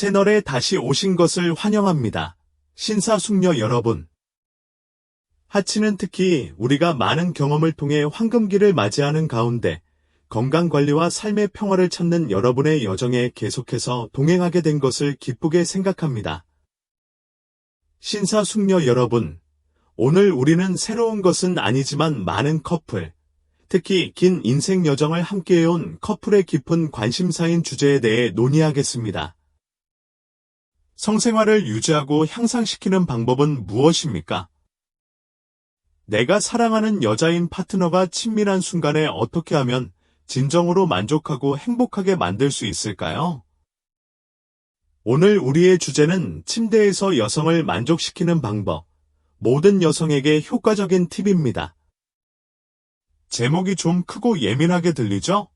채널에 다시 오신 것을 환영합니다. 신사숙녀 여러분. 하치는 특히 우리가 많은 경험을 통해 황금기를 맞이하는 가운데 건강관리와 삶의 평화를 찾는 여러분의 여정에 계속해서 동행하게 된 것을 기쁘게 생각합니다. 신사숙녀 여러분, 오늘 우리는 새로운 것은 아니지만 많은 커플, 특히 긴 인생 여정을 함께해온 커플의 깊은 관심사인 주제에 대해 논의하겠습니다. 성생활을 유지하고 향상시키는 방법은 무엇입니까? 내가 사랑하는 여자인 파트너가 친밀한 순간에 어떻게 하면 진정으로 만족하고 행복하게 만들 수 있을까요? 오늘 우리의 주제는 침대에서 여성을 만족시키는 방법, 모든 여성에게 효과적인 팁입니다. 제목이 좀 크고 예민하게 들리죠?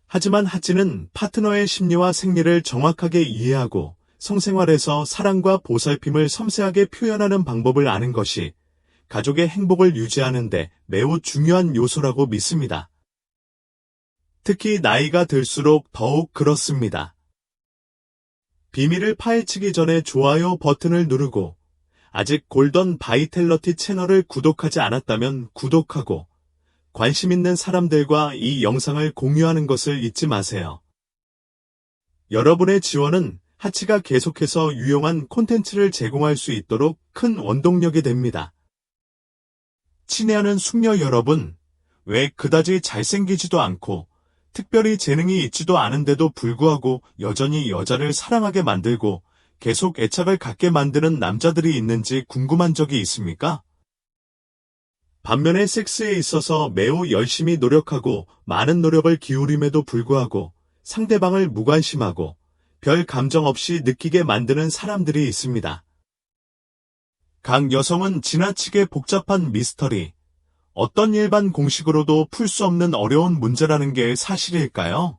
하지만 하치는 파트너의 심리와 생리를 정확하게 이해하고 성생활에서 사랑과 보살핌을 섬세하게 표현하는 방법을 아는 것이 가족의 행복을 유지하는 데 매우 중요한 요소라고 믿습니다. 특히 나이가 들수록 더욱 그렇습니다. 비밀을 파헤치기 전에 좋아요 버튼을 누르고 아직 골든 바이텔러티 채널을 구독하지 않았다면 구독하고 관심 있는 사람들과 이 영상을 공유하는 것을 잊지 마세요. 여러분의 지원은 하치가 계속해서 유용한 콘텐츠를 제공할 수 있도록 큰 원동력이 됩니다. 친애하는 숙녀 여러분, 왜 그다지 잘생기지도 않고 특별히 재능이 있지도 않은데도 불구하고 여전히 여자를 사랑하게 만들고 계속 애착을 갖게 만드는 남자들이 있는지 궁금한 적이 있습니까? 반면에 섹스에 있어서 매우 열심히 노력하고 많은 노력을 기울임에도 불구하고 상대방을 무관심하고 별 감정 없이 느끼게 만드는 사람들이 있습니다. 각 여성은 지나치게 복잡한 미스터리, 어떤 일반 공식으로도 풀 수 없는 어려운 문제라는 게 사실일까요?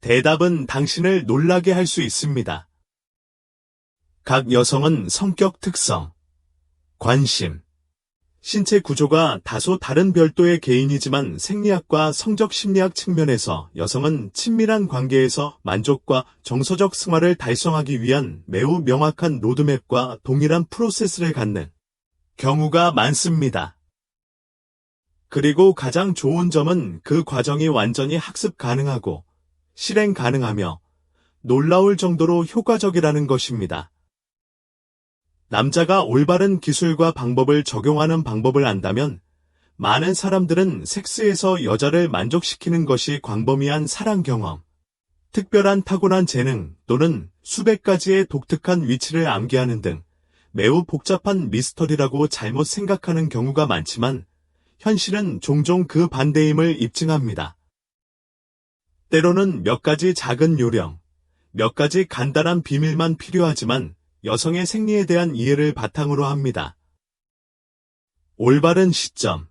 대답은 당신을 놀라게 할 수 있습니다. 각 여성은 성격 특성, 관심, 신체 구조가 다소 다른 별도의 개인이지만 생리학과 성적 심리학 측면에서 여성은 친밀한 관계에서 만족과 정서적 승화를 달성하기 위한 매우 명확한 로드맵과 동일한 프로세스를 갖는 경우가 많습니다. 그리고 가장 좋은 점은 그 과정이 완전히 학습 가능하고 실행 가능하며 놀라울 정도로 효과적이라는 것입니다. 남자가 올바른 기술과 방법을 적용하는 방법을 안다면 많은 사람들은 섹스에서 여자를 만족시키는 것이 광범위한 사랑 경험, 특별한 타고난 재능 또는 수백 가지의 독특한 위치를 암기하는 등 매우 복잡한 미스터리라고 잘못 생각하는 경우가 많지만 현실은 종종 그 반대임을 입증합니다. 때로는 몇 가지 작은 요령, 몇 가지 간단한 비밀만 필요하지만 여성의 생리에 대한 이해를 바탕으로 합니다. 올바른 시점,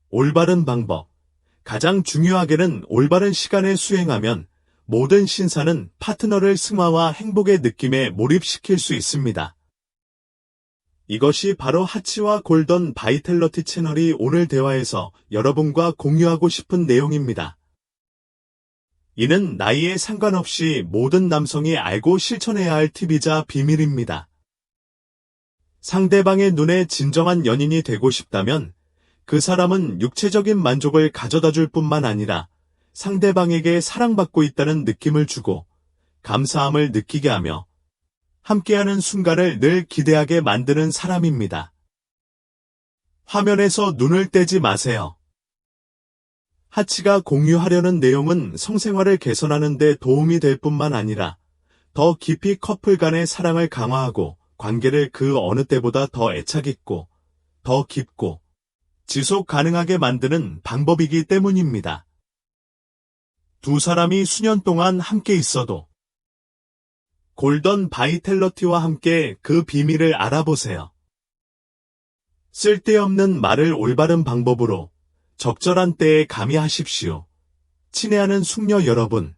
올바른 방법, 가장 중요하게는 올바른 시간에 수행하면 모든 신사는 파트너를 승화와 행복의 느낌에 몰입시킬 수 있습니다. 이것이 바로 하치와 골든 바이텔러티 채널이 오늘 대화에서 여러분과 공유하고 싶은 내용입니다. 이는 나이에 상관없이 모든 남성이 알고 실천해야 할 팁이자 비밀입니다. 상대방의 눈에 진정한 연인이 되고 싶다면 그 사람은 육체적인 만족을 가져다 줄 뿐만 아니라 상대방에게 사랑받고 있다는 느낌을 주고 감사함을 느끼게 하며 함께하는 순간을 늘 기대하게 만드는 사람입니다. 화면에서 눈을 떼지 마세요. 하치가 공유하려는 내용은 성생활을 개선하는 데 도움이 될 뿐만 아니라 더 깊이 커플 간의 사랑을 강화하고 관계를 그 어느 때보다 더 애착있고 더 깊고 지속 가능하게 만드는 방법이기 때문입니다. 두 사람이 수년 동안 함께 있어도 골든 바이텔러티와 함께 그 비밀을 알아보세요. 쓸데없는 말을 올바른 방법으로 적절한 때에 가미하십시오. 친애하는 숙녀 여러분,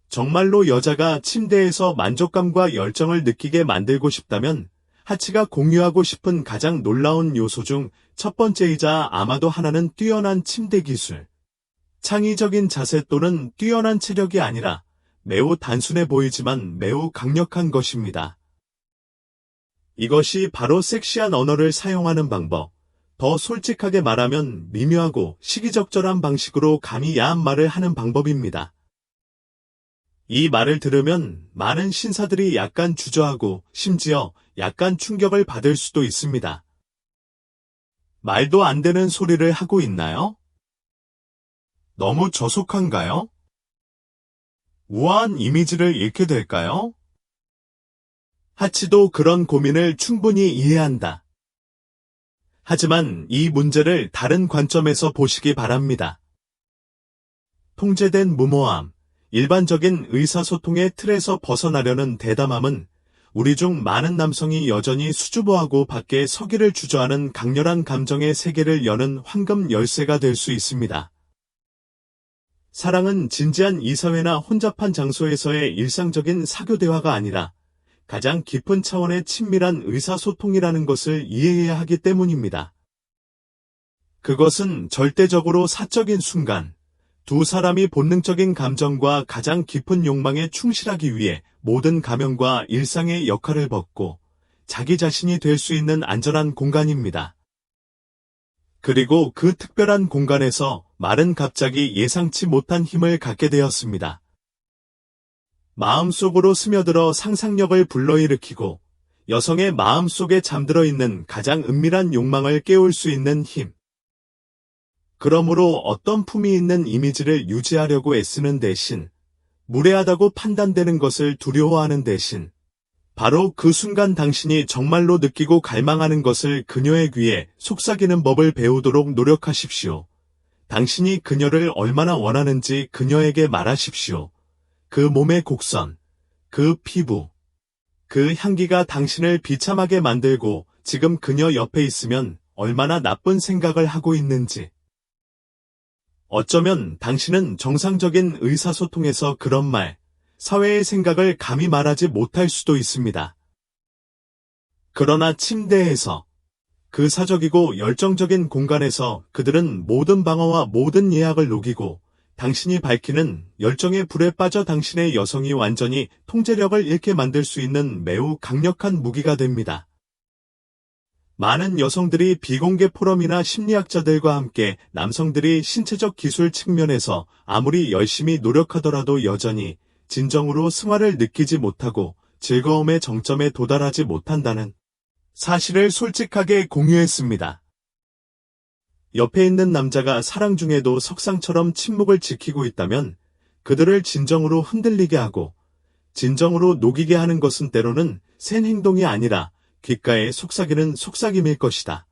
정말로 여자가 침대에서 만족감과 열정을 느끼게 만들고 싶다면 하치가 공유하고 싶은 가장 놀라운 요소 중 첫 번째이자 아마도 하나는 뛰어난 침대 기술. 창의적인 자세 또는 뛰어난 체력이 아니라 매우 단순해 보이지만 매우 강력한 것입니다. 이것이 바로 섹시한 언어를 사용하는 방법. 더 솔직하게 말하면 미묘하고 시기적절한 방식으로 감히 야한 말을 하는 방법입니다. 이 말을 들으면 많은 신사들이 약간 주저하고 심지어 약간 충격을 받을 수도 있습니다. 말도 안 되는 소리를 하고 있나요? 너무 저속한가요? 우아한 이미지를 잃게 될까요? 하치도 그런 고민을 충분히 이해한다. 하지만 이 문제를 다른 관점에서 보시기 바랍니다. 통제된 무모함, 일반적인 의사소통의 틀에서 벗어나려는 대담함은 우리 중 많은 남성이 여전히 수줍어하고 밖에 서기를 주저하는 강렬한 감정의 세계를 여는 황금 열쇠가 될 수 있습니다. 사랑은 진지한 이사회나 혼잡한 장소에서의 일상적인 사교 대화가 아니라 가장 깊은 차원의 친밀한 의사소통이라는 것을 이해해야 하기 때문입니다. 그것은 절대적으로 사적인 순간, 두 사람이 본능적인 감정과 가장 깊은 욕망에 충실하기 위해 모든 가면과 일상의 역할을 벗고 자기 자신이 될 수 있는 안전한 공간입니다. 그리고 그 특별한 공간에서 말은 갑자기 예상치 못한 힘을 갖게 되었습니다. 마음속으로 스며들어 상상력을 불러일으키고 여성의 마음속에 잠들어 있는 가장 은밀한 욕망을 깨울 수 있는 힘. 그러므로 어떤 품위 있는 이미지를 유지하려고 애쓰는 대신 무례하다고 판단되는 것을 두려워하는 대신 바로 그 순간 당신이 정말로 느끼고 갈망하는 것을 그녀의 귀에 속삭이는 법을 배우도록 노력하십시오. 당신이 그녀를 얼마나 원하는지 그녀에게 말하십시오. 그 몸의 곡선, 그 피부, 그 향기가 당신을 비참하게 만들고 지금 그녀 옆에 있으면 얼마나 나쁜 생각을 하고 있는지. 어쩌면 당신은 정상적인 의사소통에서 그런 말, 사회의 생각을 감히 말하지 못할 수도 있습니다. 그러나 침대에서, 그 사적이고 열정적인 공간에서 그들은 모든 방어와 모든 예약을 녹이고 당신이 밝히는 열정의 불에 빠져 당신의 여성이 완전히 통제력을 잃게 만들 수 있는 매우 강력한 무기가 됩니다. 많은 여성들이 비공개 포럼이나 심리학자들과 함께 남성들이 신체적 기술 측면에서 아무리 열심히 노력하더라도 여전히 진정으로 승화를 느끼지 못하고 즐거움의 정점에 도달하지 못한다는 사실을 솔직하게 공유했습니다. 옆에 있는 남자가 사랑 중에도 석상처럼 침묵을 지키고 있다면 그들을 진정으로 흔들리게 하고 진정으로 녹이게 하는 것은 때로는 센 행동이 아니라 귓가에 속삭이는 속삭임일 것이다.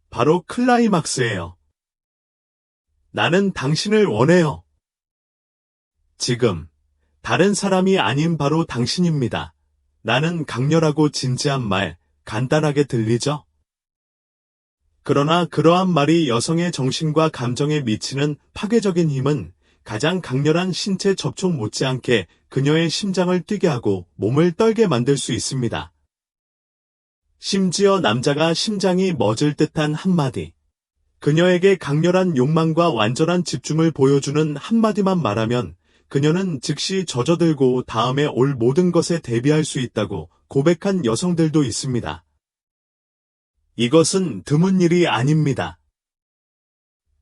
바로 클라이막스예요. 나는 당신을 원해요. 지금 다른 사람이 아닌 바로 당신입니다. 나는 강렬하고 진지한 말, 간단하게 들리죠? 그러나 그러한 말이 여성의 정신과 감정에 미치는 파괴적인 힘은 가장 강렬한 신체 접촉 못지않게 그녀의 심장을 뛰게 하고 몸을 떨게 만들 수 있습니다. 심지어 남자가 심장이 멎을 듯한 한마디, 그녀에게 강렬한 욕망과 완전한 집중을 보여주는 한마디만 말하면 그녀는 즉시 젖어들고 다음에 올 모든 것에 대비할 수 있다고 고백한 여성들도 있습니다. 이것은 드문 일이 아닙니다.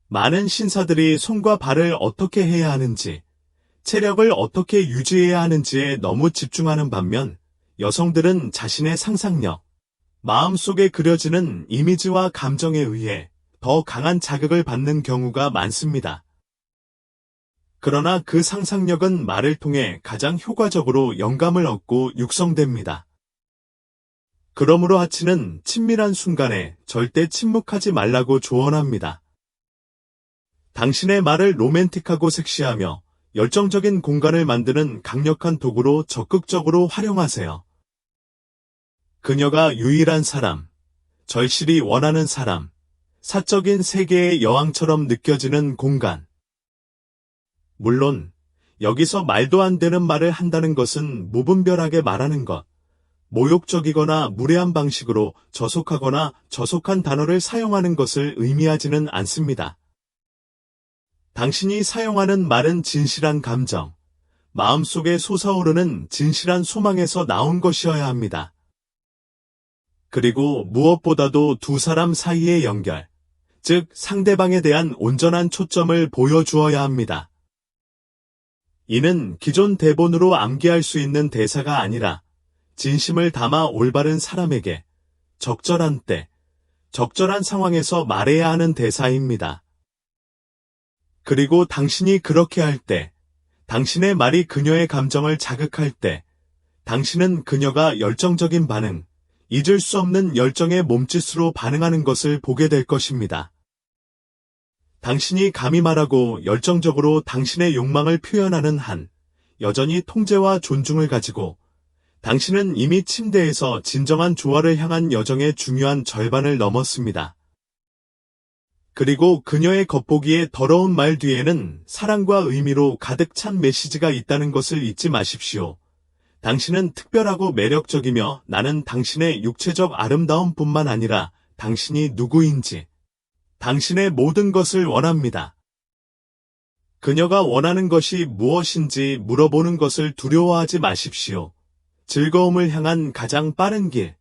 많은 신사들이 손과 발을 어떻게 해야 하는지, 체력을 어떻게 유지해야 하는지에 너무 집중하는 반면 여성들은 자신의 상상력, 마음속에 그려지는 이미지와 감정에 의해 더 강한 자극을 받는 경우가 많습니다. 그러나 그 상상력은 말을 통해 가장 효과적으로 영감을 얻고 육성됩니다. 그러므로 하치는 친밀한 순간에 절대 침묵하지 말라고 조언합니다. 당신의 말을 로맨틱하고 섹시하며 열정적인 공간을 만드는 강력한 도구로 적극적으로 활용하세요. 그녀가 유일한 사람, 절실히 원하는 사람, 사적인 세계의 여왕처럼 느껴지는 공간. 물론 여기서 말도 안 되는 말을 한다는 것은 무분별하게 말하는 것, 모욕적이거나 무례한 방식으로 저속하거나 저속한 단어를 사용하는 것을 의미하지는 않습니다. 당신이 사용하는 말은 진실한 감정, 마음속에 솟아오르는 진실한 소망에서 나온 것이어야 합니다. 그리고 무엇보다도 두 사람 사이의 연결, 즉 상대방에 대한 온전한 초점을 보여주어야 합니다. 이는 기존 대본으로 암기할 수 있는 대사가 아니라 진심을 담아 올바른 사람에게 적절한 때, 적절한 상황에서 말해야 하는 대사입니다. 그리고 당신이 그렇게 할 때, 당신의 말이 그녀의 감정을 자극할 때, 당신은 그녀가 열정적인 반응, 잊을 수 없는 열정의 몸짓으로 반응하는 것을 보게 될 것입니다. 당신이 감히 말하고 열정적으로 당신의 욕망을 표현하는 한, 여전히 통제와 존중을 가지고 당신은 이미 침대에서 진정한 조화를 향한 여정의 중요한 절반을 넘었습니다. 그리고 그녀의 겉보기에 더러운 말 뒤에는 사랑과 의미로 가득 찬 메시지가 있다는 것을 잊지 마십시오. 당신은 특별하고 매력적이며 나는 당신의 육체적 아름다움뿐만 아니라 당신이 누구인지, 당신의 모든 것을 원합니다. 그녀가 원하는 것이 무엇인지 물어보는 것을 두려워하지 마십시오. 즐거움을 향한 가장 빠른 길.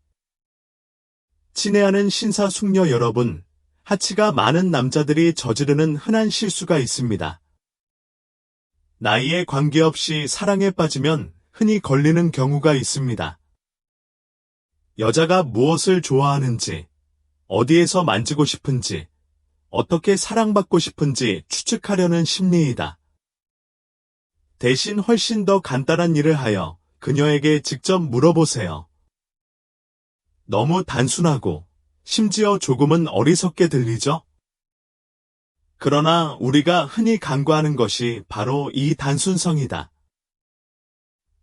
친애하는 신사숙녀 여러분, 하치가 많은 남자들이 저지르는 흔한 실수가 있습니다. 나이에 관계없이 사랑에 빠지면 흔히 걸리는 경우가 있습니다. 여자가 무엇을 좋아하는지, 어디에서 만지고 싶은지, 어떻게 사랑받고 싶은지 추측하려는 심리이다. 대신 훨씬 더 간단한 일을 하여 그녀에게 직접 물어보세요. 너무 단순하고 심지어 조금은 어리석게 들리죠? 그러나 우리가 흔히 간과하는 것이 바로 이 단순성이다.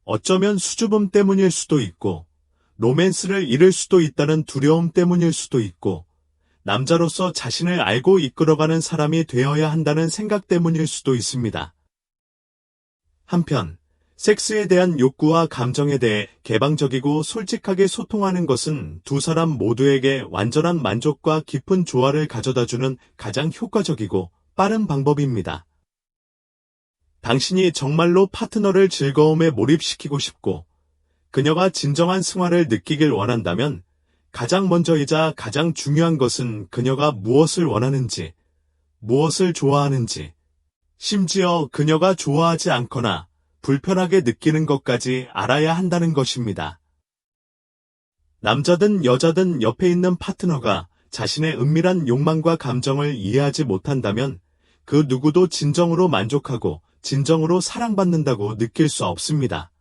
어쩌면 수줍음 때문일 수도 있고, 로맨스를 잃을 수도 있다는 두려움 때문일 수도 있고, 남자로서 자신을 알고 이끌어가는 사람이 되어야 한다는 생각 때문일 수도 있습니다. 한편, 섹스에 대한 욕구와 감정에 대해 개방적이고 솔직하게 소통하는 것은 두 사람 모두에게 완전한 만족과 깊은 조화를 가져다주는 가장 효과적이고 빠른 방법입니다. 당신이 정말로 파트너를 즐거움에 몰입시키고 싶고 그녀가 진정한 승화를 느끼길 원한다면 가장 먼저이자 가장 중요한 것은 그녀가 무엇을 원하는지, 무엇을 좋아하는지, 심지어 그녀가 좋아하지 않거나 불편하게 느끼는 것까지 알아야 한다는 것입니다. 남자든 여자든 옆에 있는 파트너가 자신의 은밀한 욕망과 감정을 이해하지 못한다면 그 누구도 진정으로 만족하고 진정으로 사랑받는다고 느낄 수 없습니다.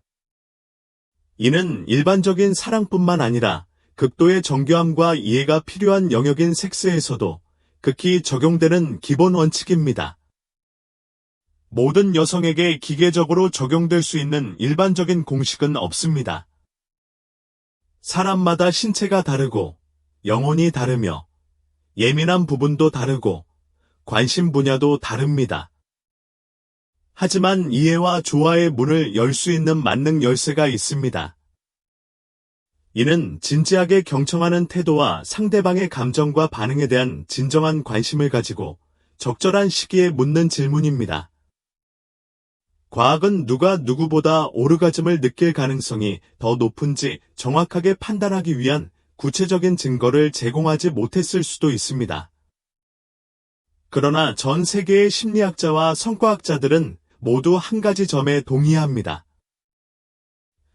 이는 일반적인 사랑뿐만 아니라 극도의 정교함과 이해가 필요한 영역인 섹스에서도 극히 적용되는 기본 원칙입니다. 모든 여성에게 기계적으로 적용될 수 있는 일반적인 공식은 없습니다. 사람마다 신체가 다르고 영혼이 다르며 예민한 부분도 다르고 관심 분야도 다릅니다. 하지만 이해와 조화의 문을 열 수 있는 만능 열쇠가 있습니다. 이는 진지하게 경청하는 태도와 상대방의 감정과 반응에 대한 진정한 관심을 가지고 적절한 시기에 묻는 질문입니다. 과학은 누가 누구보다 오르가즘을 느낄 가능성이 더 높은지 정확하게 판단하기 위한 구체적인 증거를 제공하지 못했을 수도 있습니다. 그러나 전 세계의 심리학자와 성과학자들은 모두 한 가지 점에 동의합니다.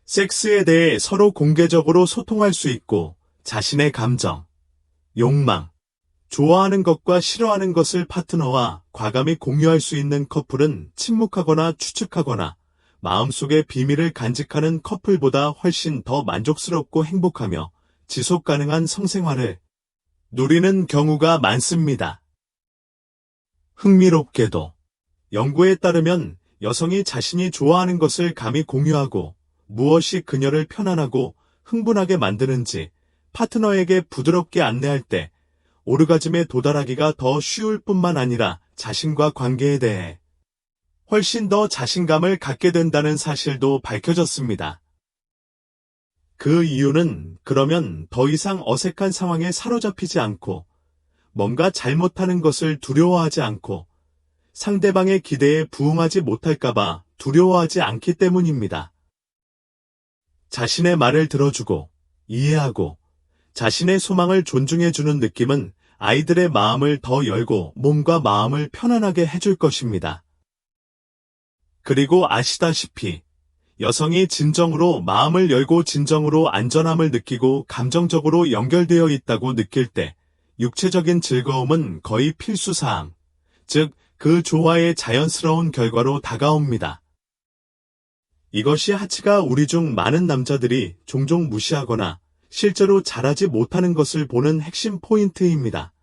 섹스에 대해 서로 공개적으로 소통할 수 있고 자신의 감정, 욕망, 좋아하는 것과 싫어하는 것을 파트너와 과감히 공유할 수 있는 커플은 침묵하거나 추측하거나 마음속의 비밀을 간직하는 커플보다 훨씬 더 만족스럽고 행복하며 지속 가능한 성생활을 누리는 경우가 많습니다. 흥미롭게도 연구에 따르면 여성이 자신이 좋아하는 것을 감히 공유하고 무엇이 그녀를 편안하고 흥분하게 만드는지 파트너에게 부드럽게 안내할 때 오르가즘에 도달하기가 더 쉬울 뿐만 아니라 자신과 관계에 대해 훨씬 더 자신감을 갖게 된다는 사실도 밝혀졌습니다. 그 이유는 그러면 더 이상 어색한 상황에 사로잡히지 않고 뭔가 잘못하는 것을 두려워하지 않고 상대방의 기대에 부응하지 못할까봐 두려워하지 않기 때문입니다. 자신의 말을 들어주고 이해하고 자신의 소망을 존중해주는 느낌은 아이들의 마음을 더 열고 몸과 마음을 편안하게 해줄 것입니다. 그리고 아시다시피 여성이 진정으로 마음을 열고 진정으로 안전함을 느끼고 감정적으로 연결되어 있다고 느낄 때 육체적인 즐거움은 거의 필수사항, 즉 그 조화의 자연스러운 결과로 다가옵니다. 이것이 하치가 우리 중 많은 남자들이 종종 무시하거나 실제로 잘하지 못하는 것을 보는 핵심 포인트입니다.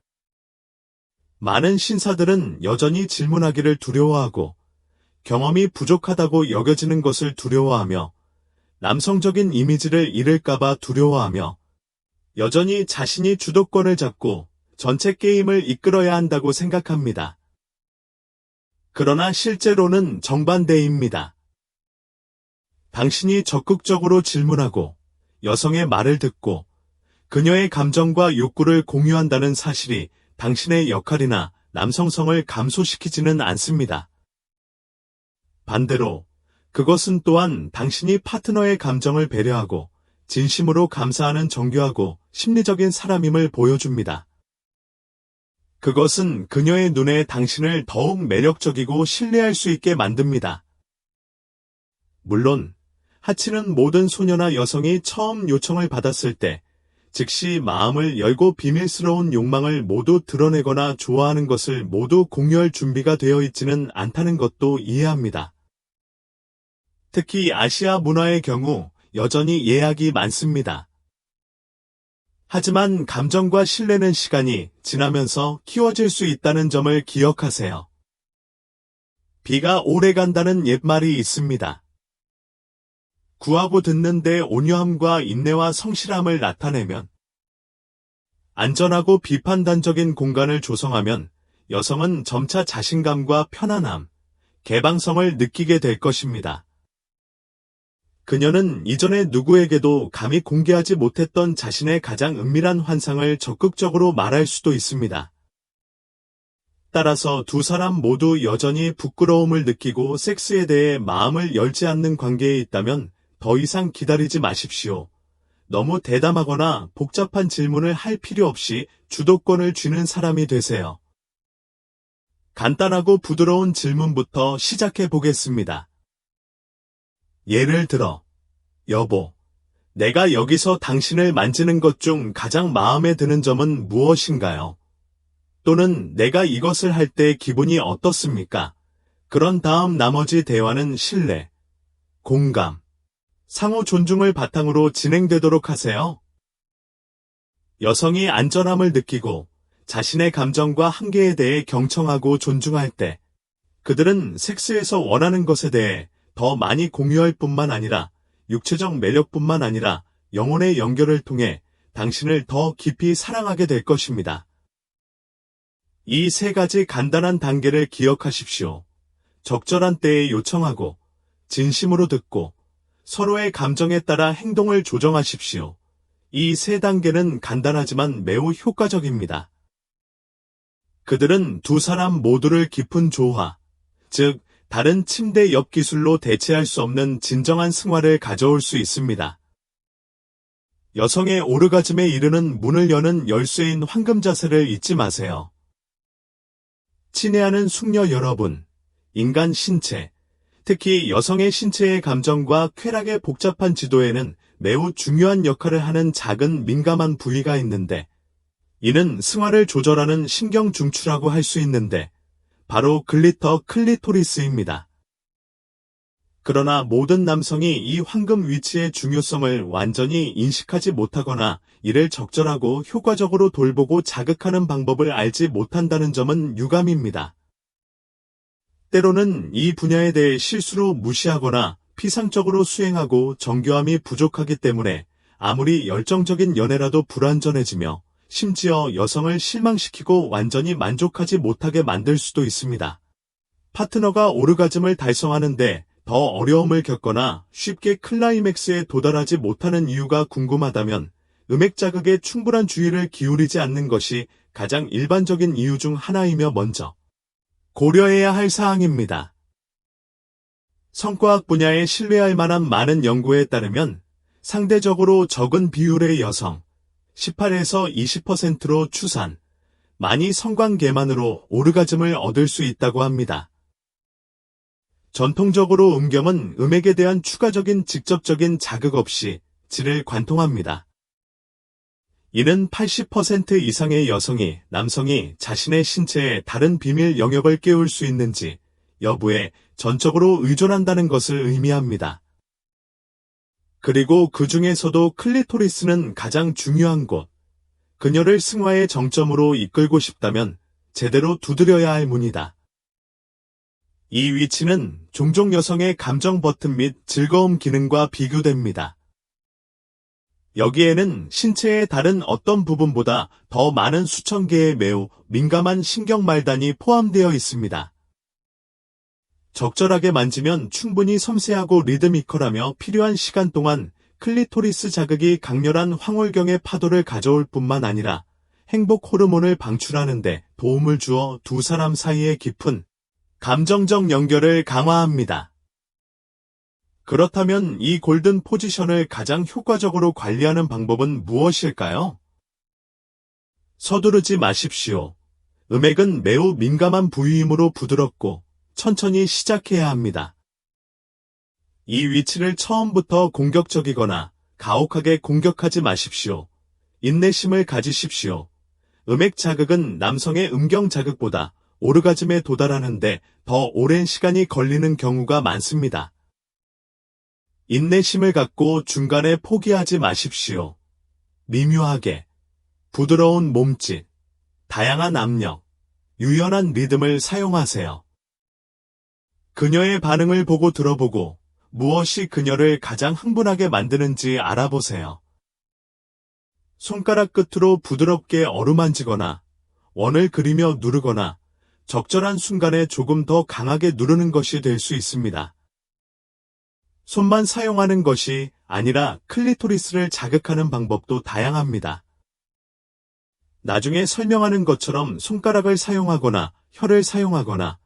많은 신사들은 여전히 질문하기를 두려워하고 경험이 부족하다고 여겨지는 것을 두려워하며 남성적인 이미지를 잃을까봐 두려워하며 여전히 자신이 주도권을 잡고 전체 게임을 이끌어야 한다고 생각합니다. 그러나 실제로는 정반대입니다. 당신이 적극적으로 질문하고 여성의 말을 듣고 그녀의 감정과 욕구를 공유한다는 사실이 당신의 역할이나 남성성을 감소시키지는 않습니다. 반대로 그것은 또한 당신이 파트너의 감정을 배려하고 진심으로 감사하는 정교하고 심리적인 사람임을 보여줍니다. 그것은 그녀의 눈에 당신을 더욱 매력적이고 신뢰할 수 있게 만듭니다. 물론 하치는 모든 소녀나 여성이 처음 요청을 받았을 때 즉시 마음을 열고 비밀스러운 욕망을 모두 드러내거나 좋아하는 것을 모두 공유할 준비가 되어 있지는 않다는 것도 이해합니다. 특히 아시아 문화의 경우 여전히 예약이 많습니다. 하지만 감정과 신뢰는 시간이 지나면서 키워질 수 있다는 점을 기억하세요. 비가 오래 간다는 옛말이 있습니다. 구하고 듣는데 온유함과 인내와 성실함을 나타내면 안전하고 비판단적인 공간을 조성하면 여성은 점차 자신감과 편안함, 개방성을 느끼게 될 것입니다. 그녀는 이전에 누구에게도 감히 공개하지 못했던 자신의 가장 은밀한 환상을 적극적으로 말할 수도 있습니다. 따라서 두 사람 모두 여전히 부끄러움을 느끼고 섹스에 대해 마음을 열지 않는 관계에 있다면 더 이상 기다리지 마십시오. 너무 대담하거나 복잡한 질문을 할 필요 없이 주도권을 쥐는 사람이 되세요. 간단하고 부드러운 질문부터 시작해 보겠습니다. 예를 들어, 여보, 내가 여기서 당신을 만지는 것 중 가장 마음에 드는 점은 무엇인가요? 또는 내가 이것을 할 때 기분이 어떻습니까? 그런 다음 나머지 대화는 신뢰, 공감, 상호 존중을 바탕으로 진행되도록 하세요. 여성이 안전함을 느끼고 자신의 감정과 한계에 대해 경청하고 존중할 때 그들은 섹스에서 원하는 것에 대해 더 많이 공유할 뿐만 아니라 육체적 매력뿐만 아니라 영혼의 연결을 통해 당신을 더 깊이 사랑하게 될 것입니다. 이 세 가지 간단한 단계를 기억하십시오. 적절한 때에 요청하고 진심으로 듣고 서로의 감정에 따라 행동을 조정하십시오. 이 세 단계는 간단하지만 매우 효과적입니다. 그들은 두 사람 모두를 깊은 조화, 즉 다른 침대 옆 기술로 대체할 수 없는 진정한 승화를 가져올 수 있습니다. 여성의 오르가즘에 이르는 문을 여는 열쇠인 황금 자세를 잊지 마세요. 친애하는 숙녀 여러분, 인간 신체, 특히 여성의 신체의 감정과 쾌락의 복잡한 지도에는 매우 중요한 역할을 하는 작은 민감한 부위가 있는데, 이는 승화를 조절하는 신경 중추라고 할 수 있는데, 바로 글리터 클리토리스입니다. 그러나 모든 남성이 이 황금 위치의 중요성을 완전히 인식하지 못하거나 이를 적절하고 효과적으로 돌보고 자극하는 방법을 알지 못한다는 점은 유감입니다. 때로는 이 분야에 대해 실수로 무시하거나 피상적으로 수행하고 정교함이 부족하기 때문에 아무리 열정적인 연애라도 불완전해지며 심지어 여성을 실망시키고 완전히 만족하지 못하게 만들 수도 있습니다. 파트너가 오르가즘을 달성하는데 더 어려움을 겪거나 쉽게 클라이맥스에 도달하지 못하는 이유가 궁금하다면 음액 자극에 충분한 주의를 기울이지 않는 것이 가장 일반적인 이유 중 하나이며 먼저 고려해야 할 사항입니다. 성과학 분야에 신뢰할 만한 많은 연구에 따르면 상대적으로 적은 비율의 여성, 18에서 20%로 추산, 많이 성관계만으로 오르가즘을 얻을 수 있다고 합니다. 전통적으로 음경은 음액에 대한 추가적인 직접적인 자극 없이 질을 관통합니다. 이는 80% 이상의 여성이 남성이 자신의 신체의 다른 비밀 영역을 깨울 수 있는지 여부에 전적으로 의존한다는 것을 의미합니다. 그리고 그 중에서도 클리토리스는 가장 중요한 곳, 그녀를 승화의 정점으로 이끌고 싶다면 제대로 두드려야 할 문이다. 이 위치는 종종 여성의 감정 버튼 및 즐거움 기능과 비교됩니다. 여기에는 신체의 다른 어떤 부분보다 더 많은 수천 개의 매우 민감한 신경말단이 포함되어 있습니다. 적절하게 만지면 충분히 섬세하고 리드미컬하며 필요한 시간 동안 클리토리스 자극이 강렬한 황홀경의 파도를 가져올 뿐만 아니라 행복 호르몬을 방출하는 데 도움을 주어 두 사람 사이의 깊은 감정적 연결을 강화합니다. 그렇다면 이 골든 포지션을 가장 효과적으로 관리하는 방법은 무엇일까요? 서두르지 마십시오. 음액은 매우 민감한 부위이므로 부드럽고 천천히 시작해야 합니다. 이 위치를 처음부터 공격적이거나 가혹하게 공격하지 마십시오. 인내심을 가지십시오. 음액 자극은 남성의 음경 자극보다 오르가즘에 도달하는데 더 오랜 시간이 걸리는 경우가 많습니다. 인내심을 갖고 중간에 포기하지 마십시오. 미묘하게, 부드러운 몸짓, 다양한 압력, 유연한 리듬을 사용하세요. 그녀의 반응을 보고 들어보고 무엇이 그녀를 가장 흥분하게 만드는지 알아보세요. 손가락 끝으로 부드럽게 어루만지거나 원을 그리며 누르거나 적절한 순간에 조금 더 강하게 누르는 것이 될 수 있습니다. 손만 사용하는 것이 아니라 클리토리스를 자극하는 방법도 다양합니다. 나중에 설명하는 것처럼 손가락을 사용하거나 혀를 사용하거나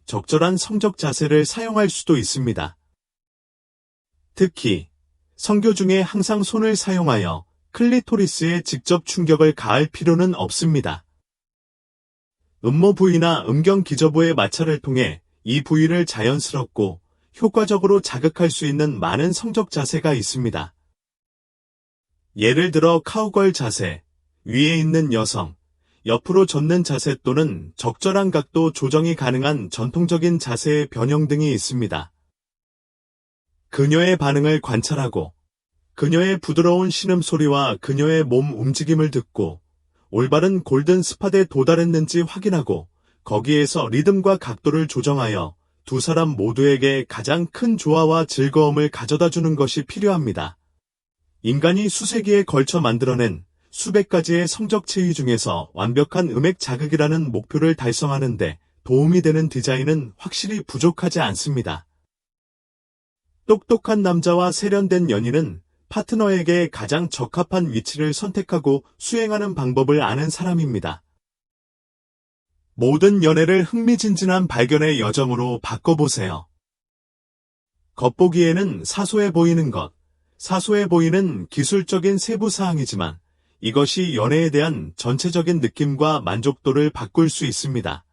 적절한 성적 자세를 사용할 수도 있습니다. 특히 성교 중에 항상 손을 사용하여 클리토리스에 직접 충격을 가할 필요는 없습니다. 음모 부위나 음경 기저부의 마찰을 통해 이 부위를 자연스럽고 효과적으로 자극할 수 있는 많은 성적 자세가 있습니다. 예를 들어 카우걸 자세, 위에 있는 여성, 옆으로 젖는 자세 또는 적절한 각도 조정이 가능한 전통적인 자세의 변형 등이 있습니다. 그녀의 반응을 관찰하고 그녀의 부드러운 신음소리와 그녀의 몸 움직임을 듣고 올바른 골든 스팟에 도달했는지 확인하고 거기에서 리듬과 각도를 조정하여 두 사람 모두에게 가장 큰 조화와 즐거움을 가져다 주는 것이 필요합니다. 인간이 수세기에 걸쳐 만들어낸 수백 가지의 성적 체위 중에서 완벽한 음액 자극이라는 목표를 달성하는 데 도움이 되는 디자인은 확실히 부족하지 않습니다. 똑똑한 남자와 세련된 연인은 파트너에게 가장 적합한 위치를 선택하고 수행하는 방법을 아는 사람입니다. 모든 연애를 흥미진진한 발견의 여정으로 바꿔보세요. 겉보기에는 사소해 보이는 것, 사소해 보이는 기술적인 세부 사항이지만 이것이 연애에 대한 전체적인 느낌과 만족도를 바꿀 수 있습니다.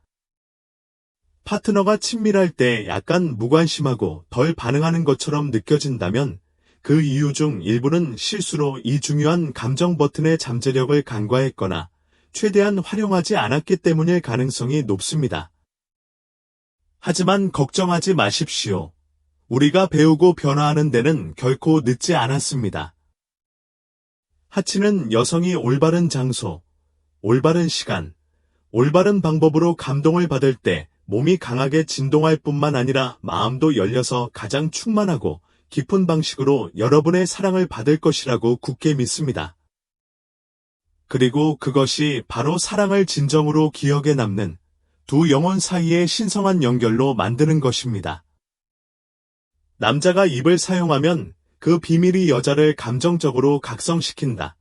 파트너가 친밀할 때 약간 무관심하고 덜 반응하는 것처럼 느껴진다면 그 이유 중 일부는 실수로 이 중요한 감정 버튼의 잠재력을 간과했거나 최대한 활용하지 않았기 때문일 가능성이 높습니다. 하지만 걱정하지 마십시오. 우리가 배우고 변화하는 데는 결코 늦지 않았습니다. 하치는 여성이 올바른 장소, 올바른 시간, 올바른 방법으로 감동을 받을 때 몸이 강하게 진동할 뿐만 아니라 마음도 열려서 가장 충만하고 깊은 방식으로 여러분의 사랑을 받을 것이라고 굳게 믿습니다. 그리고 그것이 바로 사랑을 진정으로 기억에 남는 두 영혼 사이의 신성한 연결로 만드는 것입니다. 남자가 입을 사용하면 그 비밀이 여자를 감정적으로 각성시킨다.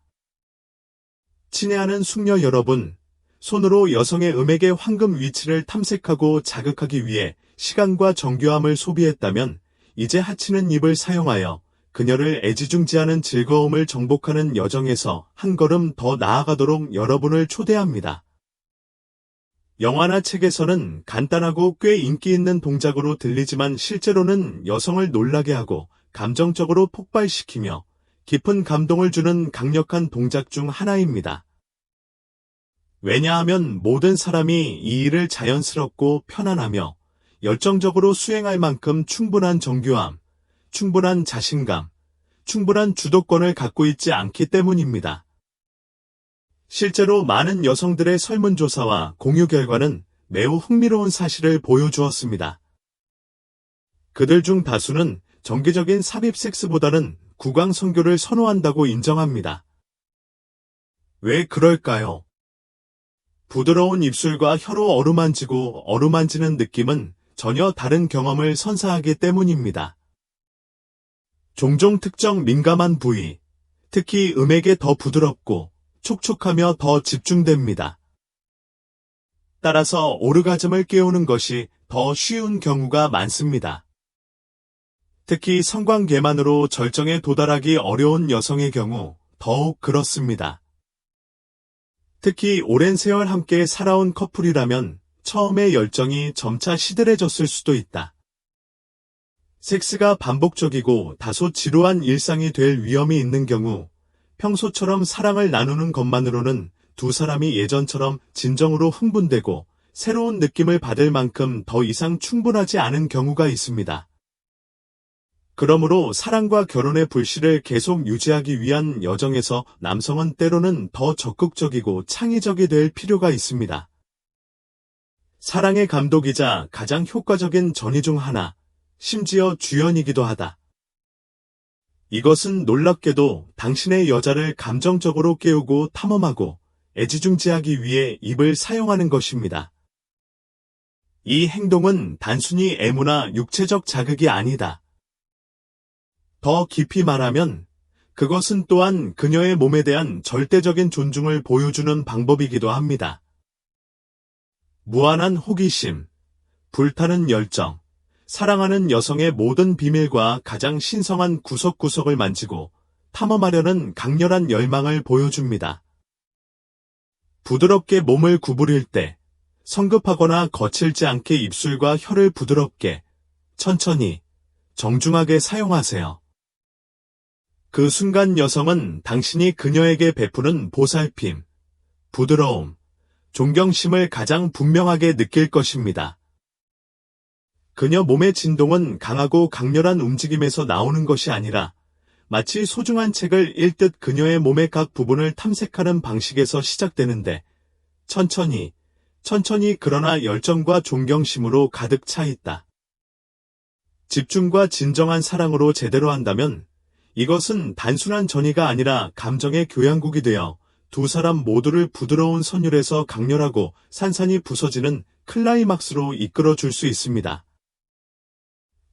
친애하는 숙녀 여러분, 손으로 여성의 음액의 황금 위치를 탐색하고 자극하기 위해 시간과 정교함을 소비했다면 이제 하치는 입을 사용하여 그녀를 애지중지하는 즐거움을 정복하는 여정에서 한 걸음 더 나아가도록 여러분을 초대합니다. 영화나 책에서는 간단하고 꽤 인기 있는 동작으로 들리지만 실제로는 여성을 놀라게 하고 감정적으로 폭발시키며 깊은 감동을 주는 강력한 동작 중 하나입니다. 왜냐하면 모든 사람이 이 일을 자연스럽고 편안하며 열정적으로 수행할 만큼 충분한 정교함, 충분한 자신감, 충분한 주도권을 갖고 있지 않기 때문입니다. 실제로 많은 여성들의 설문조사와 공유 결과는 매우 흥미로운 사실을 보여주었습니다. 그들 중 다수는 정기적인 삽입 섹스보다는 구강 선교를 선호한다고 인정합니다. 왜 그럴까요? 부드러운 입술과 혀로 어루만지고 어루만지는 느낌은 전혀 다른 경험을 선사하기 때문입니다. 종종 특정 민감한 부위, 특히 음액에 더 부드럽고 촉촉하며 더 집중됩니다. 따라서 오르가즘을 깨우는 것이 더 쉬운 경우가 많습니다. 특히 성관계만으로 절정에 도달하기 어려운 여성의 경우 더욱 그렇습니다. 특히 오랜 세월 함께 살아온 커플이라면 처음의 열정이 점차 시들해졌을 수도 있다. 섹스가 반복적이고 다소 지루한 일상이 될 위험이 있는 경우 평소처럼 사랑을 나누는 것만으로는 두 사람이 예전처럼 진정으로 흥분되고 새로운 느낌을 받을 만큼 더 이상 충분하지 않은 경우가 있습니다. 그러므로 사랑과 결혼의 불씨를 계속 유지하기 위한 여정에서 남성은 때로는 더 적극적이고 창의적이 될 필요가 있습니다. 사랑의 감독이자 가장 효과적인 전위 중 하나, 심지어 주연이기도 하다. 이것은 놀랍게도 당신의 여자를 감정적으로 깨우고 탐험하고 애지중지하기 위해 입을 사용하는 것입니다. 이 행동은 단순히 애무나 육체적 자극이 아니다. 더 깊이 말하면 그것은 또한 그녀의 몸에 대한 절대적인 존중을 보여주는 방법이기도 합니다. 무한한 호기심, 불타는 열정, 사랑하는 여성의 모든 비밀과 가장 신성한 구석구석을 만지고 탐험하려는 강렬한 열망을 보여줍니다. 부드럽게 몸을 구부릴 때 성급하거나 거칠지 않게 입술과 혀를 부드럽게, 천천히, 정중하게 사용하세요. 그 순간 여성은 당신이 그녀에게 베푸는 보살핌, 부드러움, 존경심을 가장 분명하게 느낄 것입니다. 그녀 몸의 진동은 강하고 강렬한 움직임에서 나오는 것이 아니라 마치 소중한 책을 읽듯 그녀의 몸의 각 부분을 탐색하는 방식에서 시작되는데 천천히 그러나 열정과 존경심으로 가득 차 있다. 집중과 진정한 사랑으로 제대로 한다면 이것은 단순한 전이가 아니라 감정의 교향곡이 되어 두 사람 모두를 부드러운 선율에서 강렬하고 산산이 부서지는 클라이막스로 이끌어 줄 수 있습니다.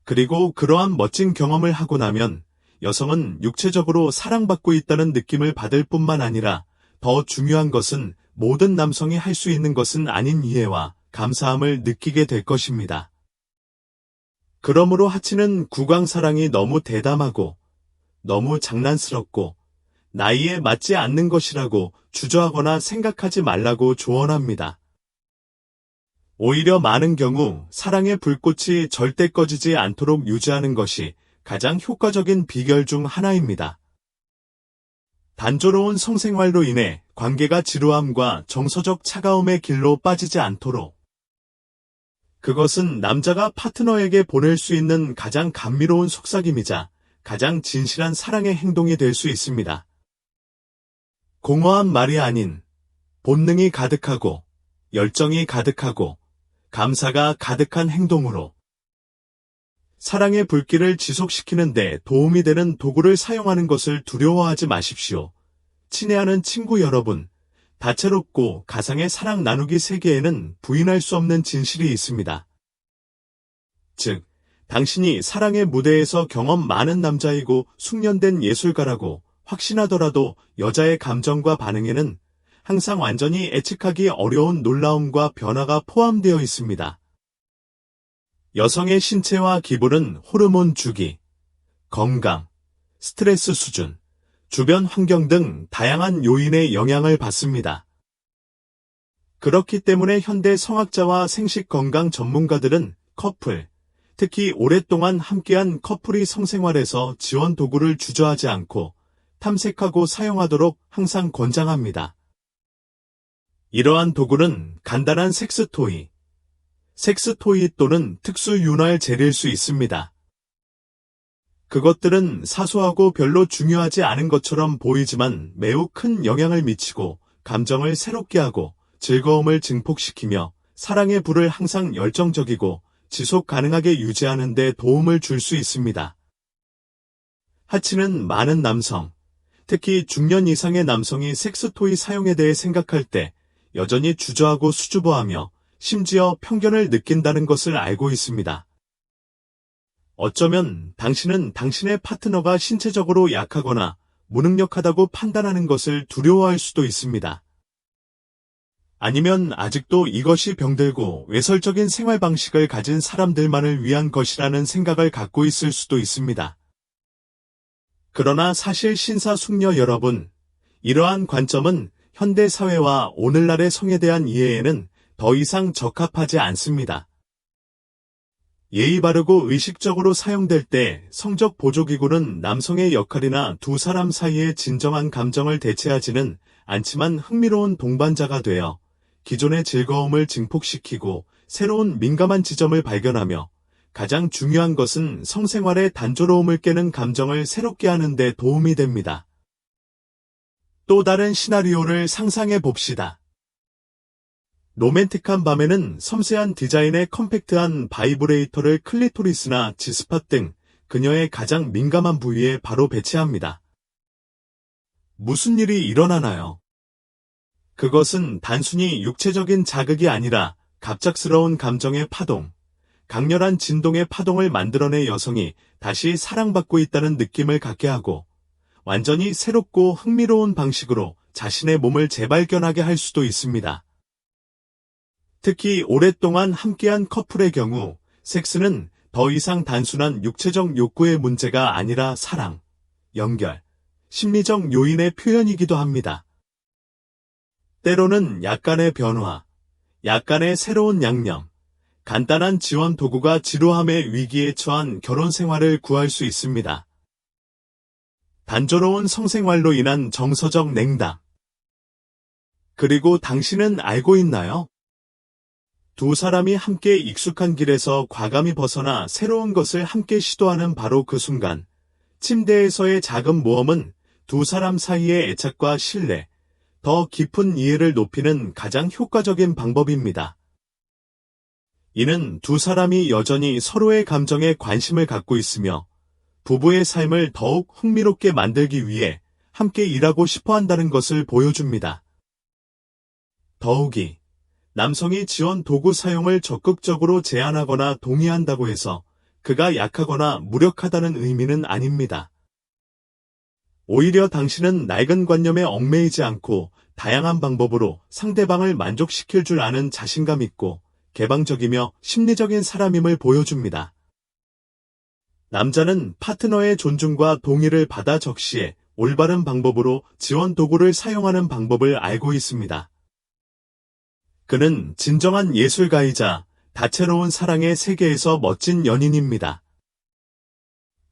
그리고 그러한 멋진 경험을 하고 나면 여성은 육체적으로 사랑받고 있다는 느낌을 받을 뿐만 아니라 더 중요한 것은 모든 남성이 할 수 있는 것은 아닌 이해와 감사함을 느끼게 될 것입니다. 그러므로 하치는 구강사랑이 너무 대담하고 너무 장난스럽고 나이에 맞지 않는 것이라고 주저하거나 생각하지 말라고 조언합니다. 오히려 많은 경우 사랑의 불꽃이 절대 꺼지지 않도록 유지하는 것이 가장 효과적인 비결 중 하나입니다. 단조로운 성생활로 인해 관계가 지루함과 정서적 차가움의 길로 빠지지 않도록 그것은 남자가 파트너에게 보낼 수 있는 가장 감미로운 속삭임이자 가장 진실한 사랑의 행동이 될 수 있습니다. 공허한 말이 아닌 본능이 가득하고 열정이 가득하고 감사가 가득한 행동으로 사랑의 불길을 지속시키는 데 도움이 되는 도구를 사용하는 것을 두려워하지 마십시오. 친애하는 친구 여러분, 다채롭고 가상의 사랑 나누기 세계에는 부인할 수 없는 진실이 있습니다. 즉, 당신이 사랑의 무대에서 경험 많은 남자이고 숙련된 예술가라고 확신하더라도 여자의 감정과 반응에는 항상 완전히 예측하기 어려운 놀라움과 변화가 포함되어 있습니다. 여성의 신체와 기분은 호르몬 주기, 건강, 스트레스 수준, 주변 환경 등 다양한 요인의 영향을 받습니다. 그렇기 때문에 현대 성학자와 생식 건강 전문가들은 커플, 특히 오랫동안 함께한 커플이 성생활에서 지원 도구를 주저하지 않고 탐색하고 사용하도록 항상 권장합니다. 이러한 도구는 간단한 섹스토이 또는 특수 윤활 젤일 수 있습니다. 그것들은 사소하고 별로 중요하지 않은 것처럼 보이지만 매우 큰 영향을 미치고 감정을 새롭게 하고 즐거움을 증폭시키며 사랑의 불을 항상 열정적이고 지속 가능하게 유지하는 데 도움을 줄 수 있습니다. 하치는 많은 남성, 특히 중년 이상의 남성이 섹스토이 사용에 대해 생각할 때 여전히 주저하고 수줍어하며 심지어 편견을 느낀다는 것을 알고 있습니다. 어쩌면 당신은 당신의 파트너가 신체적으로 약하거나 무능력하다고 판단하는 것을 두려워할 수도 있습니다. 아니면 아직도 이것이 병들고 외설적인 생활 방식을 가진 사람들만을 위한 것이라는 생각을 갖고 있을 수도 있습니다. 그러나 사실 신사숙녀 여러분, 이러한 관점은 현대 사회와 오늘날의 성에 대한 이해에는 더 이상 적합하지 않습니다. 예의 바르고 의식적으로 사용될 때 성적 보조기구는 남성의 역할이나 두 사람 사이의 진정한 감정을 대체하지는 않지만 흥미로운 동반자가 되어 기존의 즐거움을 증폭시키고 새로운 민감한 지점을 발견하며 가장 중요한 것은 성생활의 단조로움을 깨는 감정을 새롭게 하는 데 도움이 됩니다. 또 다른 시나리오를 상상해 봅시다. 로맨틱한 밤에는 섬세한 디자인의 컴팩트한 바이브레이터를 클리토리스나 지스팟 등 그녀의 가장 민감한 부위에 바로 배치합니다. 무슨 일이 일어나나요? 그것은 단순히 육체적인 자극이 아니라 갑작스러운 감정의 파동, 강렬한 진동의 파동을 만들어내 여성이 다시 사랑받고 있다는 느낌을 갖게 하고 완전히 새롭고 흥미로운 방식으로 자신의 몸을 재발견하게 할 수도 있습니다. 특히 오랫동안 함께한 커플의 경우 섹스는 더 이상 단순한 육체적 욕구의 문제가 아니라 사랑, 연결, 심리적 요인의 표현이기도 합니다. 때로는 약간의 변화, 약간의 새로운 양념, 간단한 지원 도구가 지루함의 위기에 처한 결혼 생활을 구할 수 있습니다. 단조로운 성생활로 인한 정서적 냉담. 그리고 당신은 알고 있나요? 두 사람이 함께 익숙한 길에서 과감히 벗어나 새로운 것을 함께 시도하는 바로 그 순간, 침대에서의 작은 모험은 두 사람 사이의 애착과 신뢰, 더 깊은 이해를 높이는 가장 효과적인 방법입니다. 이는 두 사람이 여전히 서로의 감정에 관심을 갖고 있으며 부부의 삶을 더욱 흥미롭게 만들기 위해 함께 일하고 싶어 한다는 것을 보여줍니다. 더욱이 남성이 지원 도구 사용을 적극적으로 제안하거나 동의한다고 해서 그가 약하거나 무력하다는 의미는 아닙니다. 오히려 당신은 낡은 관념에 얽매이지 않고 다양한 방법으로 상대방을 만족시킬 줄 아는 자신감 있고 개방적이며 심리적인 사람임을 보여줍니다. 남자는 파트너의 존중과 동의를 받아 적시에 올바른 방법으로 지원 도구를 사용하는 방법을 알고 있습니다. 그는 진정한 예술가이자 다채로운 사랑의 세계에서 멋진 연인입니다.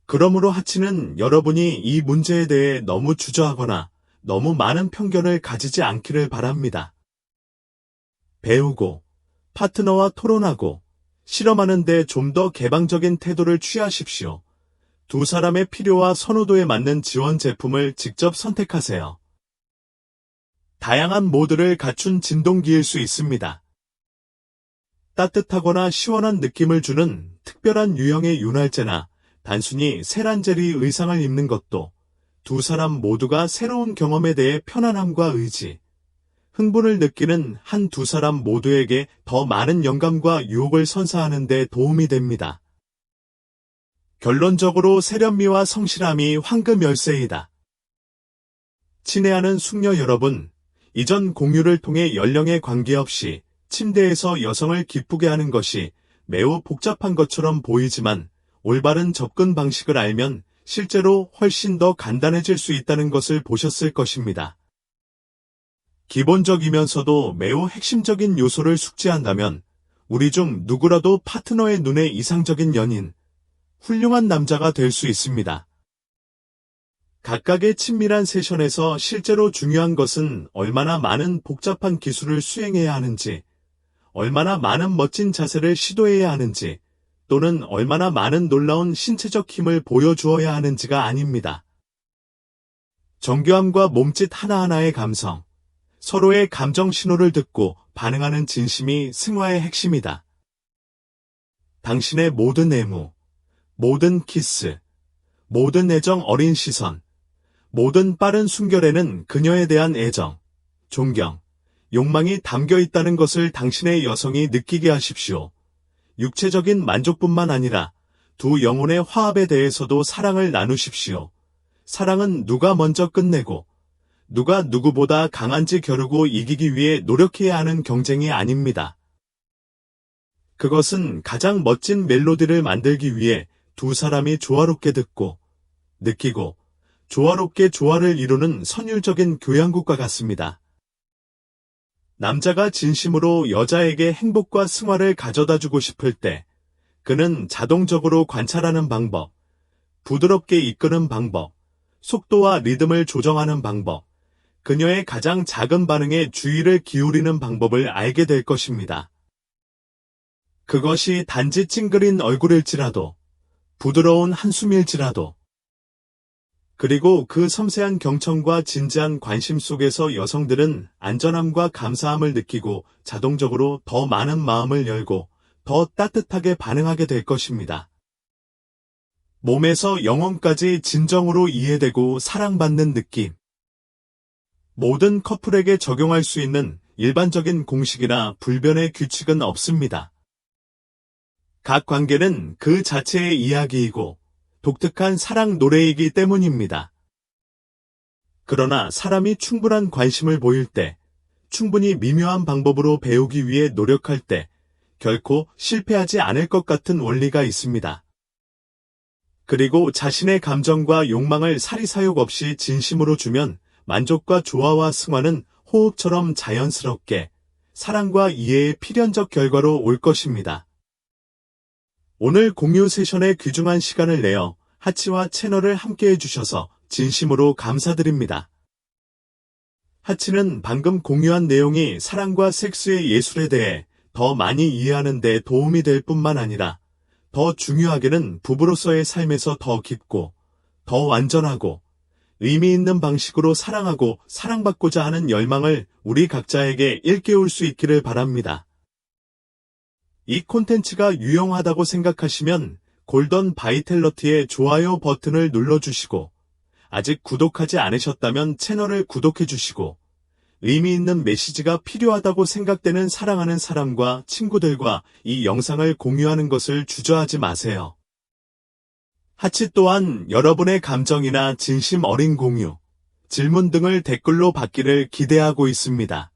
그러므로 하치는 여러분이 이 문제에 대해 너무 주저하거나 너무 많은 편견을 가지지 않기를 바랍니다. 배우고, 파트너와 토론하고, 실험하는 데 좀 더 개방적인 태도를 취하십시오. 두 사람의 필요와 선호도에 맞는 지원 제품을 직접 선택하세요. 다양한 모드를 갖춘 진동기일 수 있습니다. 따뜻하거나 시원한 느낌을 주는 특별한 유형의 윤활제나 단순히 세란젤이 의상을 입는 것도 두 사람 모두가 새로운 경험에 대해 편안함과 의지, 흥분을 느끼는 한 두 사람 모두에게 더 많은 영감과 유혹을 선사하는 데 도움이 됩니다. 결론적으로 세련미와 성실함이 황금 열쇠이다. 친애하는 숙녀 여러분, 이전 공유를 통해 연령에 관계없이 침대에서 여성을 기쁘게 하는 것이 매우 복잡한 것처럼 보이지만 올바른 접근 방식을 알면 실제로 훨씬 더 간단해질 수 있다는 것을 보셨을 것입니다. 기본적이면서도 매우 핵심적인 요소를 숙지한다면 우리 중 누구라도 파트너의 눈에 이상적인 연인, 훌륭한 남자가 될 수 있습니다. 각각의 친밀한 세션에서 실제로 중요한 것은 얼마나 많은 복잡한 기술을 수행해야 하는지, 얼마나 많은 멋진 자세를 시도해야 하는지, 또는 얼마나 많은 놀라운 신체적 힘을 보여주어야 하는지가 아닙니다. 정교함과 몸짓 하나하나의 감성, 서로의 감정 신호를 듣고 반응하는 진심이 승화의 핵심이다. 당신의 모든 애무, 모든 키스, 모든 애정 어린 시선, 모든 빠른 순결에는 그녀에 대한 애정, 존경, 욕망이 담겨 있다는 것을 당신의 여성이 느끼게 하십시오. 육체적인 만족뿐만 아니라 두 영혼의 화합에 대해서도 사랑을 나누십시오. 사랑은 누가 먼저 끝내고 누가 누구보다 강한지 겨루고 이기기 위해 노력해야 하는 경쟁이 아닙니다. 그것은 가장 멋진 멜로디를 만들기 위해 두 사람이 조화롭게 듣고 느끼고 조화롭게 조화를 이루는 선율적인 교향곡과 같습니다. 남자가 진심으로 여자에게 행복과 승화를 가져다주고 싶을 때 그는 자동적으로 관찰하는 방법, 부드럽게 이끄는 방법, 속도와 리듬을 조정하는 방법, 그녀의 가장 작은 반응에 주의를 기울이는 방법을 알게 될 것입니다. 그것이 단지 찡그린 얼굴일지라도, 부드러운 한숨일지라도, 그리고 그 섬세한 경청과 진지한 관심 속에서 여성들은 안전함과 감사함을 느끼고 자동적으로 더 많은 마음을 열고 더 따뜻하게 반응하게 될 것입니다. 몸에서 영혼까지 진정으로 이해되고 사랑받는 느낌. 모든 커플에게 적용할 수 있는 일반적인 공식이나 불변의 규칙은 없습니다. 각 관계는 그 자체의 이야기이고 독특한 사랑 노래이기 때문입니다. 그러나 사람이 충분한 관심을 보일 때, 충분히 미묘한 방법으로 배우기 위해 노력할 때, 결코 실패하지 않을 것 같은 원리가 있습니다. 그리고 자신의 감정과 욕망을 사리사욕 없이 진심으로 주면 만족과 조화와 승화는 호흡처럼 자연스럽게 사랑과 이해의 필연적 결과로 올 것입니다. 오늘 공유 세션에 귀중한 시간을 내어 하치와 채널을 함께 해주셔서 진심으로 감사드립니다. 하치는 방금 공유한 내용이 사랑과 섹스의 예술에 대해 더 많이 이해하는 데 도움이 될 뿐만 아니라 더 중요하게는 부부로서의 삶에서 더 깊고 더 완전하고 의미 있는 방식으로 사랑하고 사랑받고자 하는 열망을 우리 각자에게 일깨울 수 있기를 바랍니다. 이 콘텐츠가 유용하다고 생각하시면 골든 바이텔러티의 좋아요 버튼을 눌러주시고 아직 구독하지 않으셨다면 채널을 구독해주시고 의미 있는 메시지가 필요하다고 생각되는 사랑하는 사람과 친구들과 이 영상을 공유하는 것을 주저하지 마세요. 하치 또한 여러분의 감정이나 진심 어린 공유, 질문 등을 댓글로 받기를 기대하고 있습니다.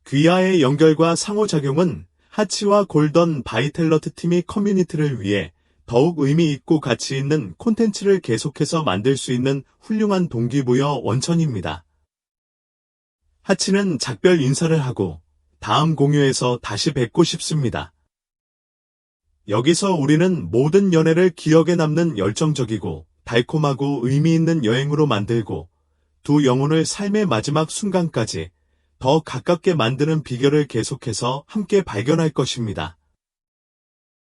귀하의 연결과 상호작용은 하치와 골든 바이텔러트 팀이 커뮤니티를 위해 더욱 의미 있고 가치 있는 콘텐츠를 계속해서 만들 수 있는 훌륭한 동기부여 원천입니다. 하치는 작별 인사를 하고 다음 공유에서 다시 뵙고 싶습니다. 여기서 우리는 모든 연애를 기억에 남는 열정적이고 달콤하고 의미 있는 여행으로 만들고 두 영혼을 삶의 마지막 순간까지 더 가깝게 만드는 비결을 계속해서 함께 발견할 것입니다.